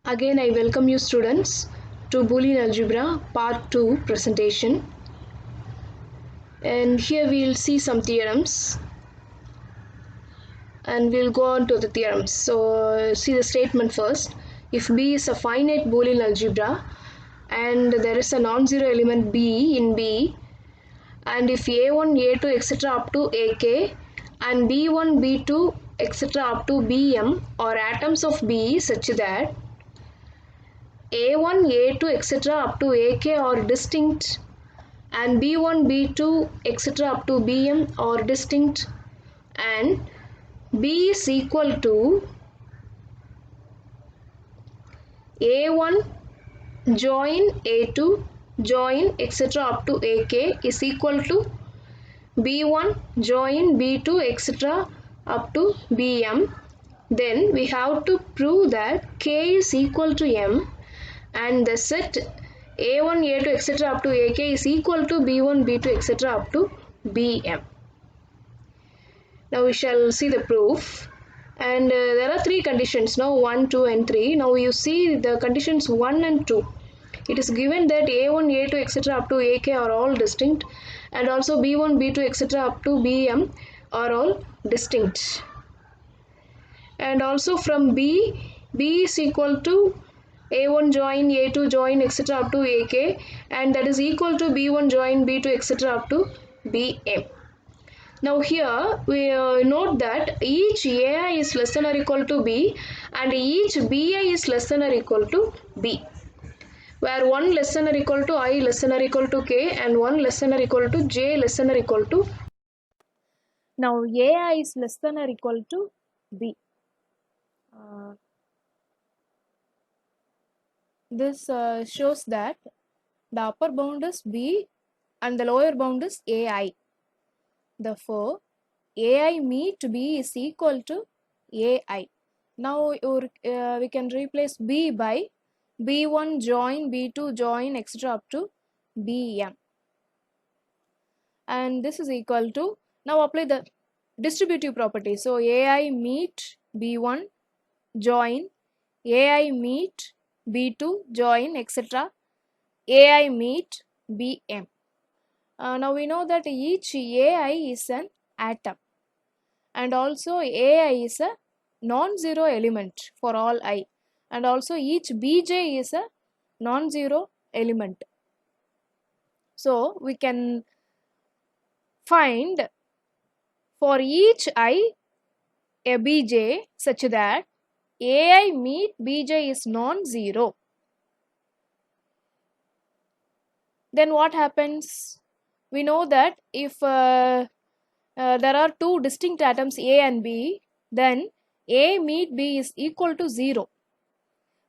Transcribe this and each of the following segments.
Again, I welcome you students to Boolean Algebra Part 2 presentation. And here we will see some theorems and we'll go on to the theorems. So, see the statement first. If B is a finite Boolean algebra and there is a non-zero element B in B, and if A1, A2, etc. up to AK and B1, B2, etc. up to Bm are atoms of B such that A1, A2, etc. up to AK are distinct and B1, B2, etc. up to Bm are distinct, and B is equal to A1 join A2 join etc. up to AK is equal to B1 join B2 etc. up to Bm. Then we have to prove that K is equal to M and the set A1, A2, etc. up to AK is equal to B1, B2, etc. up to Bm. Now we shall see the proof. And there are three conditions now, 1, 2 and 3. Now you see the conditions 1 and 2. It is given that A1, A2, etc. up to AK are all distinct, and also B1, B2, etc. up to Bm are all distinct. And also from B is equal to A1 join A2 join etc. up to AK, and that is equal to B1 join B2 etc. up to Bm. Now here we note that each AI is less than or equal to B and each BI is less than or equal to B, where 1 less than or equal to I less than or equal to K and 1 less than or equal to J less than or equal to. Now AI is less than or equal to B. This shows that the upper bound is B and the lower bound is AI. Therefore, AI meet B is equal to AI. Now we can replace B by B1 join B2 join etc. up to Bm, and this is equal to, now apply the distributive property. So AI meet B1 join AI meet B2 join etc. AI meet Bm. Now we know that each AI is an atom, and also AI is a non-zero element for all I, and also each Bj is a non-zero element. So we can find for each I a Bj such that AI meet Bj is non-zero. Then what happens? We know that if there are two distinct atoms A and B, then A meet B is equal to 0.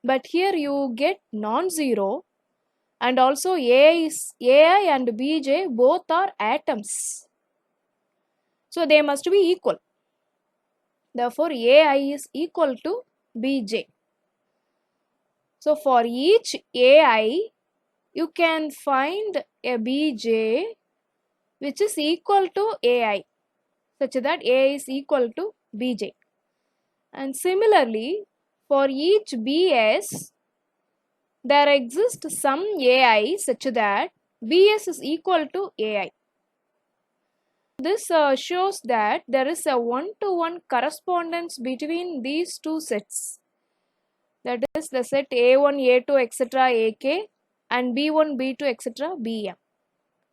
But here you get non-zero, and also AI and Bj both are atoms. So they must be equal. Therefore, AI is equal to Bj. So for each AI, you can find a Bj which is equal to AI, such that AI is equal to Bj. And similarly, for each Bs, there exists some AI such that Bs is equal to AI. This shows that there is a one-to-one correspondence between these two sets. That is the set A1, A2, etc. AK and B1, B2, etc. Bm.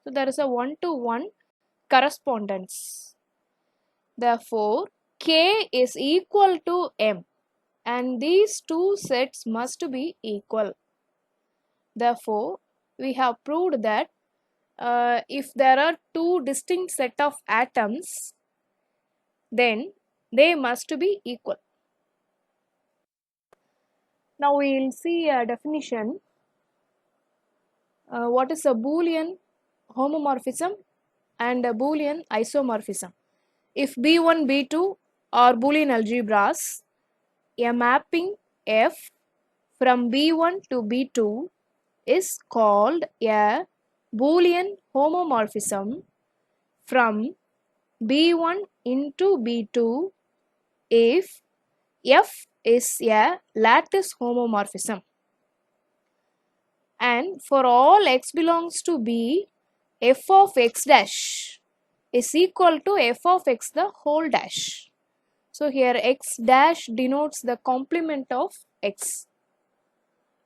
So there is a one-to-one correspondence. Therefore, K is equal to M, and these two sets must be equal. Therefore, we have proved that if there are two distinct set of atoms, then they must be equal. Now we will see a definition. What is a Boolean homomorphism and a Boolean isomorphism? If B1, B2 are Boolean algebras, a mapping F from B1 to B2 is called a Boolean homomorphism from B1 into B2 if F is a lattice homomorphism. And for all x belongs to B, f of x dash is equal to f of x the whole dash. So here x dash denotes the complement of x.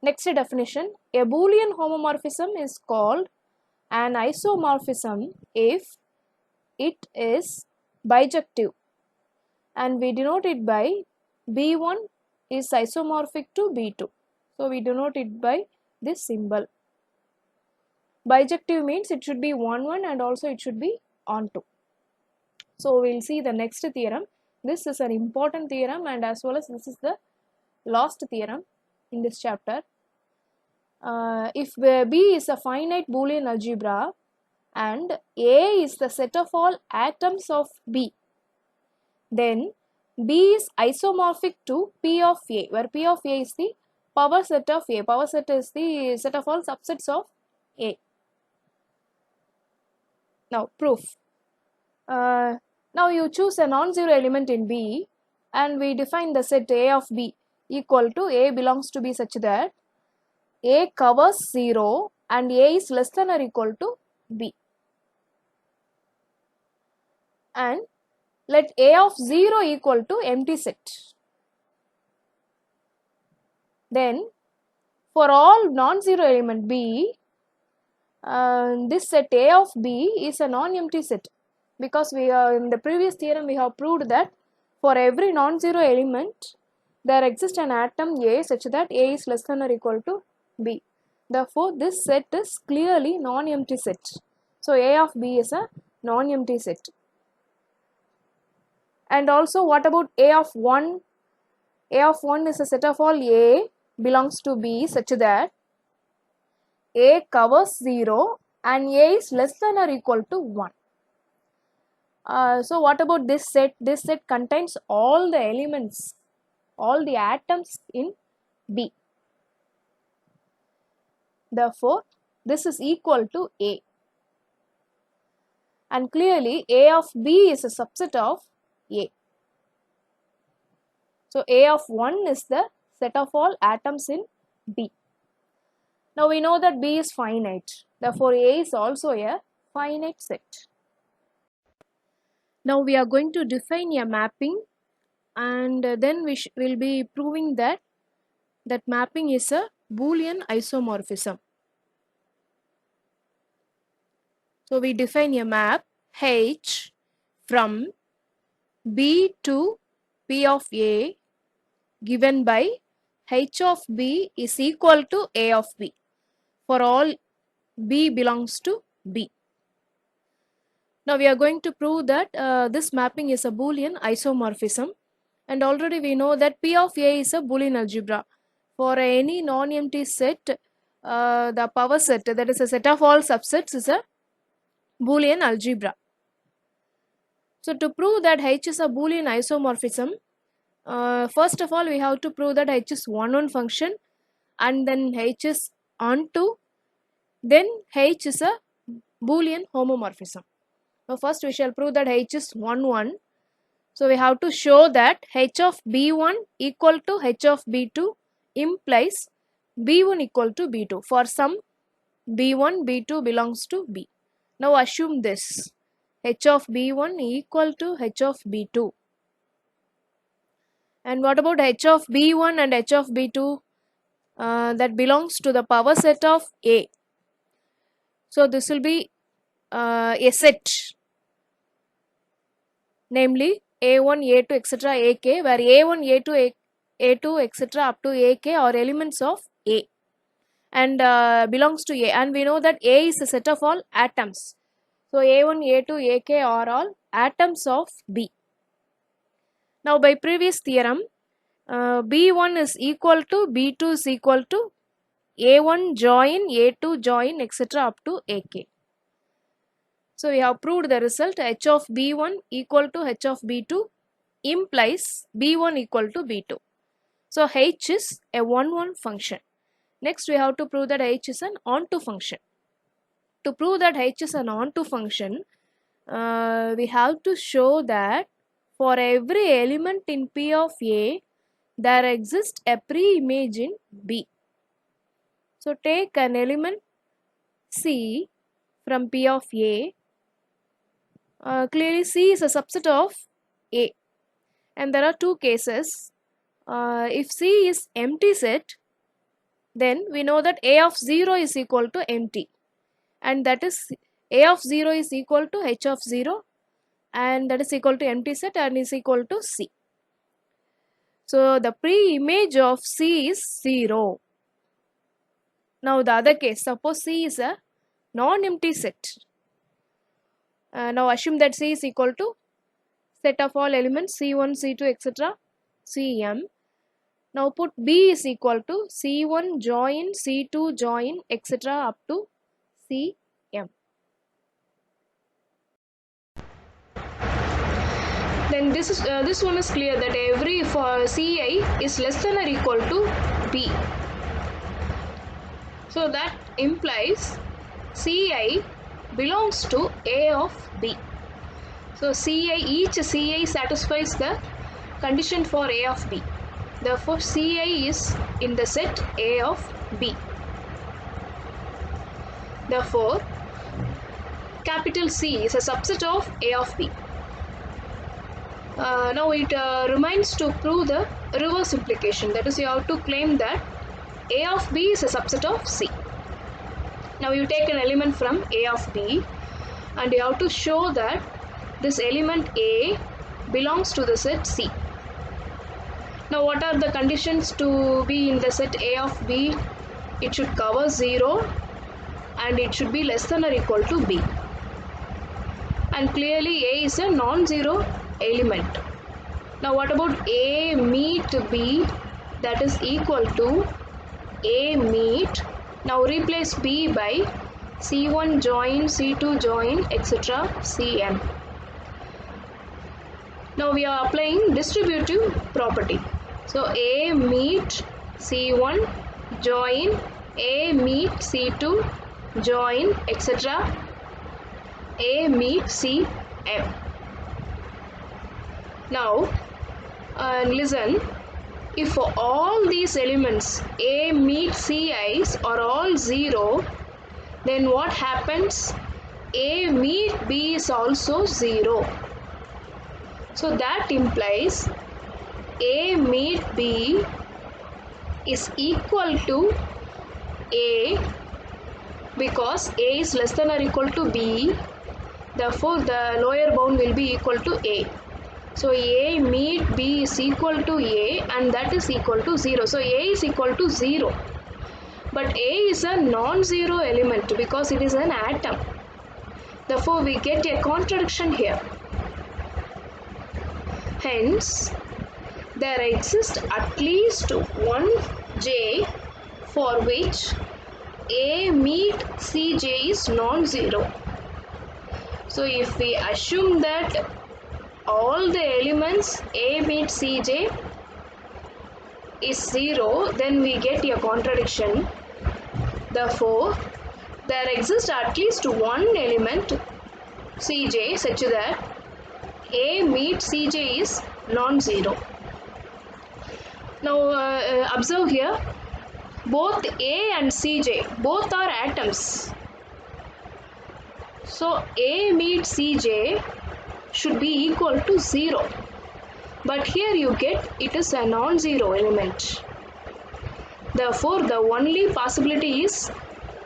Next definition, a Boolean homomorphism is called an isomorphism if it is bijective, and we denote it by B1 is isomorphic to B2. So we denote it by this symbol. Bijective means it should be 1 1 and also it should be on 2. So we will see the next theorem. This is an important theorem, and as well as this is the last theorem in this chapter. If B is a finite Boolean algebra and A is the set of all atoms of B, then B is isomorphic to P of A, where P of A is the power set of A. Power set is the set of all subsets of A. Now proof. Now you choose a non-zero element in B, and we define the set A of B equal to A belongs to B such that A covers 0 and A is less than or equal to B. And let A of 0 equal to empty set. Then for all non-zero element B, this set A of B is a non-empty set, because we in the previous theorem we have proved that for every non-zero element there exists an atom A such that A is less than or equal to B. Therefore this set is clearly non-empty set. So A of B is a non-empty set. And also, what about A of 1? A of 1 is a set of all A belongs to B such that A covers 0 and A is less than or equal to 1. So what about this set? This set contains all the elements, all the atoms in B. Therefore, this is equal to A. And clearly A of B is a subset of A. So A of 1 is the set of all atoms in B. Now we know that B is finite. Therefore A is also a finite set. Now we are going to define a mapping, and then we will be proving that mapping is a Boolean isomorphism. So we define a map H from B to P of A given by H of B is equal to A of B for all B belongs to B. Now we are going to prove that this mapping is a Boolean isomorphism, and already we know that P of A is a Boolean algebra. For any non-empty set, the power set, that is a set of all subsets, is a Boolean algebra. So to prove that H is a Boolean isomorphism, first of all we have to prove that H is 1-1 function, and then H is onto, then H is a Boolean homomorphism. So first we shall prove that H is 1-1. So we have to show that H of B1 equal to H of B2 implies B1 equal to B2 for some B1, B2 belongs to B. Now assume this, H of B1 equal to H of B2. And what about H of B1 and H of B2? That belongs to the power set of A. So this will be a set, namely A1, A2, etc. AK, where A1, A2, A2, etc. up to AK are elements of A and belongs to A, and we know that A is a set of all atoms. So A1, A2, AK are all atoms of B. Now by previous theorem, B1 is equal to B2 is equal to A1 join A2 join etc. up to AK. So we have proved the result, H of B1 equal to H of B2 implies B1 equal to B2. So H is a 1-1 function. Next we have to prove that H is an onto function. To prove that H is an onto function, we have to show that for every element in P of A, there exists a pre-image in B. So take an element C from P of A. Clearly C is a subset of A, and there are two cases. If C is empty set, then we know that A of 0 is equal to empty, and that is A of 0 is equal to H of 0, and that is equal to empty set and is equal to C. So the pre-image of C is 0. Now the other case, suppose C is a non-empty set. Now assume that C is equal to set of all elements C1, C2, etc. Cm. Now put B is equal to C1 join C2 join etc. up to Cm. Then this one is clear that every for Ci is less than or equal to B. So that implies Ci belongs to A of B. So each Ci satisfies the condition for A of B. Therefore, Ci is in the set A of B. Therefore, capital C is a subset of A of B. Now it remains to prove the reverse implication. That is, you have to claim that A of B is a subset of C. Now you take an element from A of B and you have to show that this element A belongs to the set C. Now what are the conditions to be in the set A of B? It should cover 0 and it should be less than or equal to B. And clearly A is a non-zero element. Now what about A meet B, that is equal to A meet. Now replace B by C1 join, C2 join, etc. Cm. Now we are applying distributive property. So A meet C1 join, A meet C2 join, etc. A meet Cm. Now listen, if for all these elements A meet Ci's are all 0, then what happens? A meet B is also 0. So that implies A meet B is equal to A, because A is less than or equal to B. Therefore, the lower bound will be equal to A. So A meet B is equal to A, and that is equal to 0. So A is equal to 0. But A is a non-zero element because it is an atom. Therefore, we get a contradiction here. Hence, there exists at least one J for which A meet Cj is non-zero. So if we assume that all the elements A meet Cj is 0, then we get a contradiction. Therefore, there exists at least one element Cj such that A meet Cj is non-zero. Now observe here, both A and Cj, both are atoms. So A meet Cj should be equal to 0. But here you get it is a non-zero element. Therefore, the only possibility is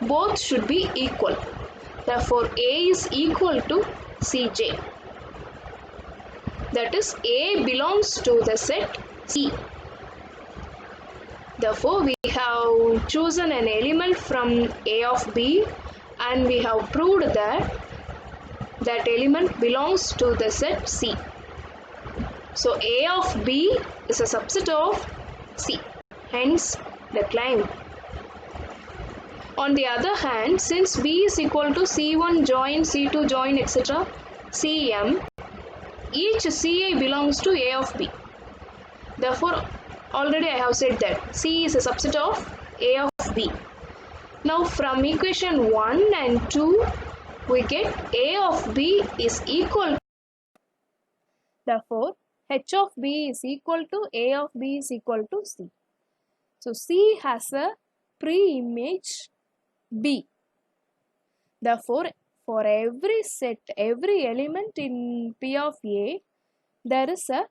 both should be equal. Therefore, A is equal to Cj. That is, A belongs to the set C. Therefore, we have chosen an element from A of B and we have proved that that element belongs to the set C. So A of B is a subset of C. Hence the claim. On the other hand, since B is equal to C1 join, C2 join, etc. Cm, each Ci belongs to A of B. Therefore, already I have said that C is a subset of A of B. Now from equation 1 and 2, we get A of B is equal. Therefore, H of B is equal to A of B is equal to C. So C has a pre-image B. Therefore, for every set, every element in P of A, there is a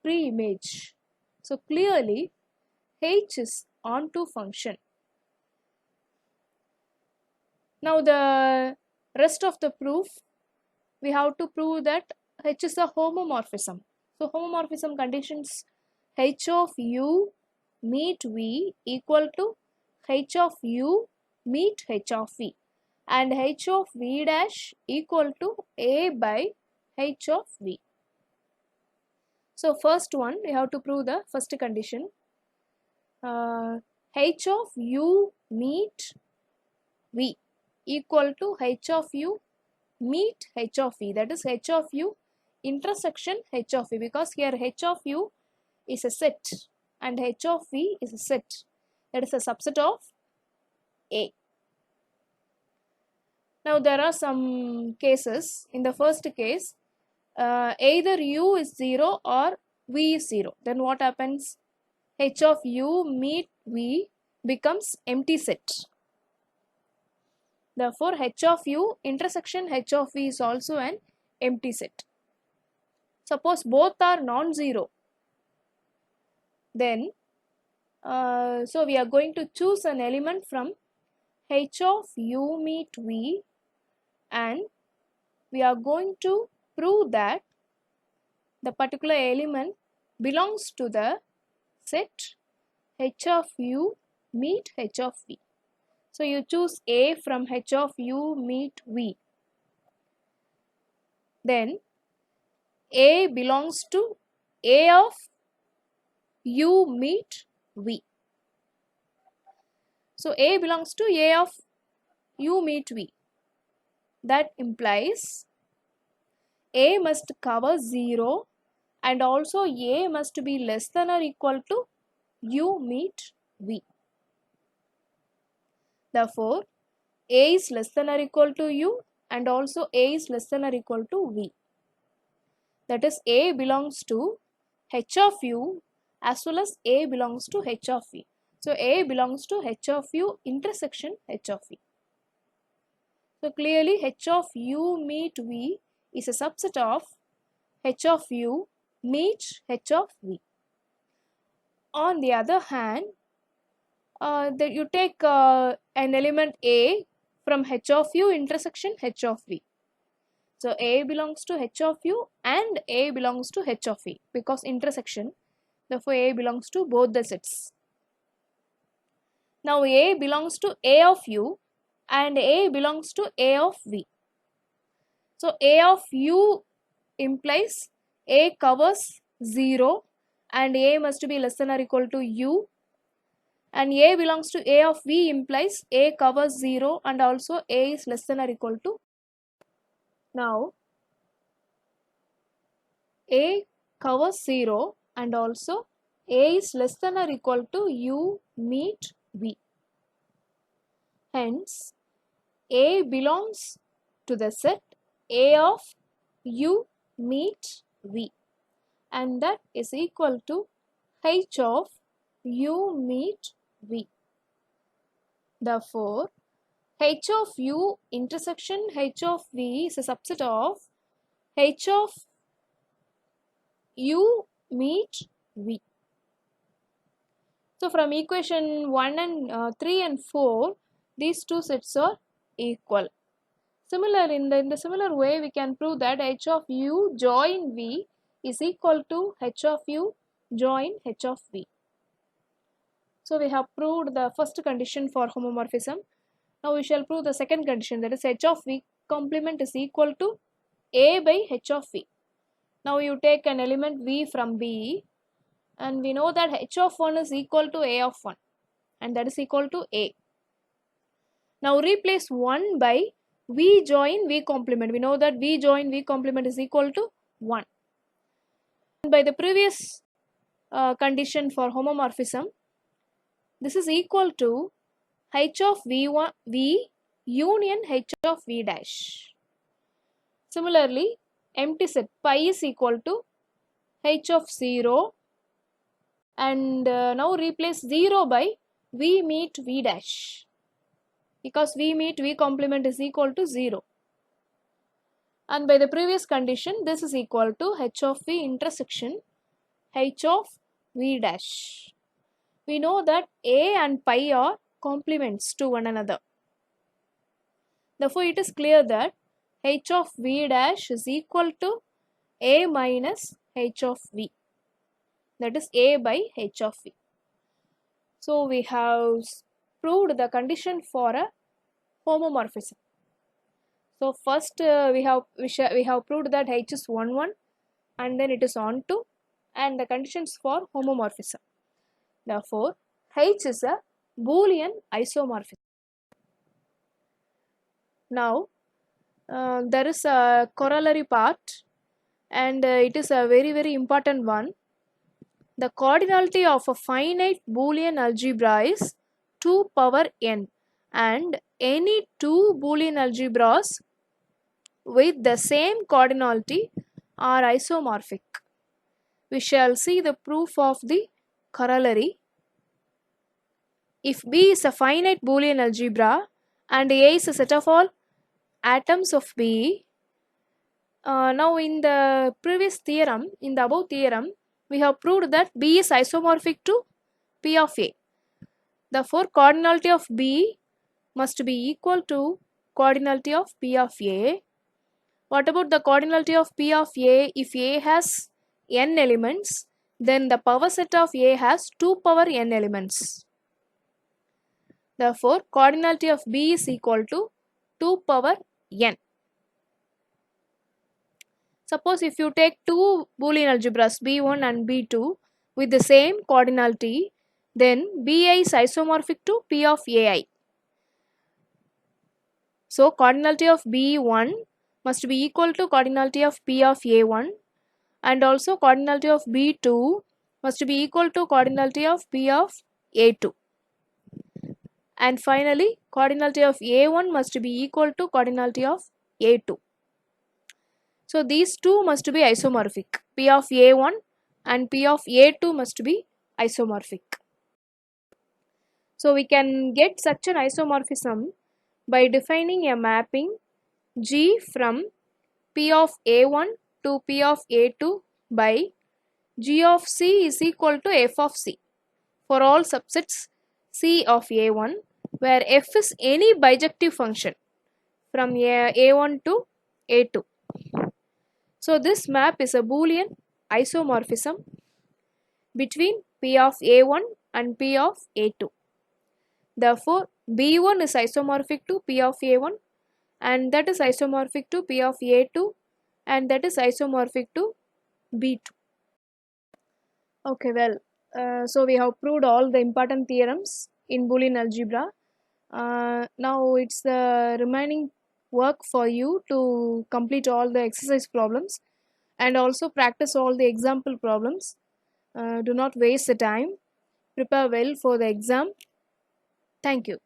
pre-image. So clearly, H is onto function. Now the rest of the proof, we have to prove that H is a homomorphism. So homomorphism conditions H of U meet V equal to H of U meet H of V, and H of V dash equal to A by H of V. So first one, we have to prove the first condition. H of U meet V equal to H of U meet H of V, that is H of U intersection H of V, because here H of U is a set and H of V is a set, that is a subset of A. Now there are some cases. In the first case, either U is 0 or V is 0. Then what happens? H of U meet V becomes empty set. Therefore, H of U intersection H of V is also an empty set. Suppose both are non-zero, then so we are going to choose an element from H of U meet V, and we are going to prove that the particular element belongs to the set H of U meet H of V. So you choose A from H of U meet V. Then A belongs to A of U meet V. So A belongs to A of U meet V. That implies A must cover 0 and also A must be less than or equal to U meet V. Therefore, A is less than or equal to U and also A is less than or equal to V. That is, A belongs to H of U as well as A belongs to H of V. So A belongs to H of U intersection H of V. So clearly H of U meet V is a subset of H of U meet H of V. On the other hand, that you take an element A from H of U intersection H of V. So A belongs to H of U and A belongs to H of V because intersection. Therefore, A belongs to both the sets. Now A belongs to A of U and A belongs to A of V. So A of U implies A covers 0 and A must be less than or equal to U, and A belongs to A of V implies A covers 0 and also A is less than or equal to. Now A covers 0 and also A is less than or equal to U meet V. Hence, A belongs to the set A of U meet V, and that is equal to H of U meet V. Therefore, H of U intersection H of V is a subset of H of U meet V. So from equation 1 and 3 and 4, these two sets are equal. Similarly, in the similar way, we can prove that H of U join V is equal to H of U join H of V. So we have proved the first condition for homomorphism. Now we shall prove the second condition, that is H of V complement is equal to A by H of V. Now you take an element V from B and we know that H of 1 is equal to A of 1 and that is equal to A. Now replace 1 by V join V complement. We know that V join V complement is equal to 1. By the previous condition for homomorphism, this is equal to H of V1 V union H of V dash. Similarly, empty set pi is equal to h of 0, and now replace 0 by v meet v dash, because v meet v complement is equal to 0, and by the previous condition this is equal to h of v intersection h of v dash. We know that a and pi are complements to one another. Therefore, it is clear that h of v dash is equal to a minus h of v, that is a by h of v. So, we have proved the condition for a homomorphism. So, first we have proved that h is 1 1 and then it is on 2, and the conditions for homomorphism. Therefore, H is a Boolean isomorphism. Now, there is a corollary part, and it is a very important one. The cardinality of a finite Boolean algebra is 2 power n, and any two Boolean algebras with the same cardinality are isomorphic. We shall see the proof of the corollary. If B is a finite Boolean algebra and A is a set of all atoms of B, now in the previous theorem, in the above theorem, we have proved that B is isomorphic to P of A. Therefore, cardinality of B must be equal to cardinality of P of A. What about the cardinality of P of A? If A has n elements, then the power set of A has 2 power n elements. Therefore, cardinality of B is equal to 2 power n. Suppose if you take two Boolean algebras B1 and B2 with the same cardinality, then Bi is isomorphic to P of Ai. So, cardinality of B1 must be equal to cardinality of P of A1, and also cardinality of B2 must be equal to cardinality of P of A2. And finally, cardinality of A1 must be equal to cardinality of A2. So, these two must be isomorphic. P of A1 and P of A2 must be isomorphic. So, we can get such an isomorphism by defining a mapping G from P of A1 to P of A2 by G of C is equal to F of C for all subsets C of A1, where F is any bijective function from A1 to A2. So, this map is a Boolean isomorphism between P of A1 and P of A2. Therefore, B1 is isomorphic to P of A1, and that is isomorphic to P of A2, and that is isomorphic to B2. Okay, well, so we have proved all the important theorems in Boolean algebra. Now it's the remaining work for you to complete all the exercise problems and also practice all the example problems. Do not waste the time. Prepare well for the exam. Thank you.